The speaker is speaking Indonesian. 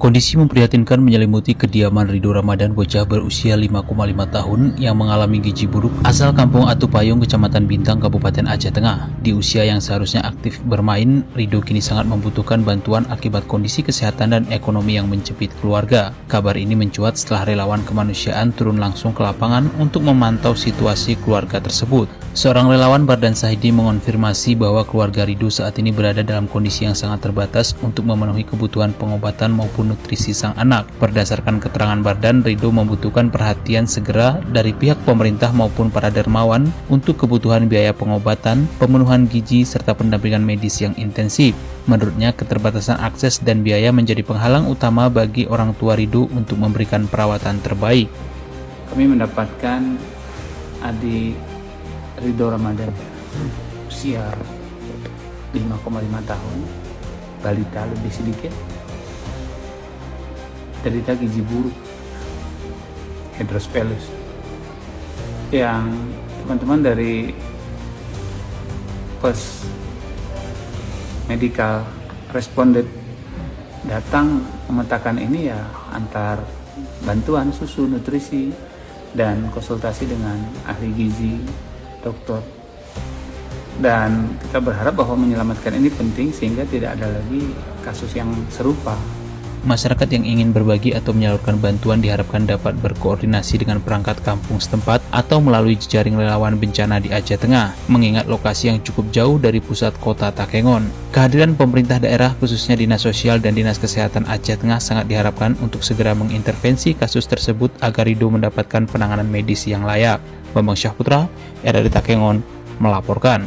Kondisi memprihatinkan menyelimuti kediaman Ridho Ramadan, bocah berusia 5,5 tahun yang mengalami gizi buruk asal kampung Atupayung, Kecamatan Bintang, Kabupaten Aceh Tengah. Di usia yang seharusnya aktif bermain, Ridho kini sangat membutuhkan bantuan akibat kondisi kesehatan dan ekonomi yang menjepit keluarga. Kabar ini mencuat setelah relawan kemanusiaan turun langsung ke lapangan untuk memantau situasi keluarga tersebut. Seorang relawan, Bardan Sahidi, mengonfirmasi bahwa keluarga Ridho saat ini berada dalam kondisi yang sangat terbatas untuk memenuhi kebutuhan pengobatan maupun nutrisi sang anak. Berdasarkan keterangan Bardan, Ridho membutuhkan perhatian segera dari pihak pemerintah maupun para dermawan untuk kebutuhan biaya pengobatan, pemenuhan gizi, serta pendampingan medis yang intensif. Menurutnya, keterbatasan akses dan biaya menjadi penghalang utama bagi orang tua Ridho untuk memberikan perawatan terbaik. Kami mendapatkan adik Ridho Ramadan usia 5,5 tahun, balita lebih sedikit, derita gizi buruk, hidrospelus, yang teman-teman dari pos medical responden datang memetakan ini ya antar bantuan susu, nutrisi, dan konsultasi dengan ahli gizi, dokter. Dan kita berharap bahwa menyelamatkan ini penting sehingga tidak ada lagi kasus yang serupa. Masyarakat yang ingin berbagi atau menyalurkan bantuan diharapkan dapat berkoordinasi dengan perangkat kampung setempat atau melalui jejaring relawan bencana di Aceh Tengah, mengingat lokasi yang cukup jauh dari pusat kota Takengon. Kehadiran pemerintah daerah, khususnya Dinas Sosial dan Dinas Kesehatan Aceh Tengah, sangat diharapkan untuk segera mengintervensi kasus tersebut agar Ridho mendapatkan penanganan medis yang layak. Bambang Syahputra, RRI Takengon, melaporkan.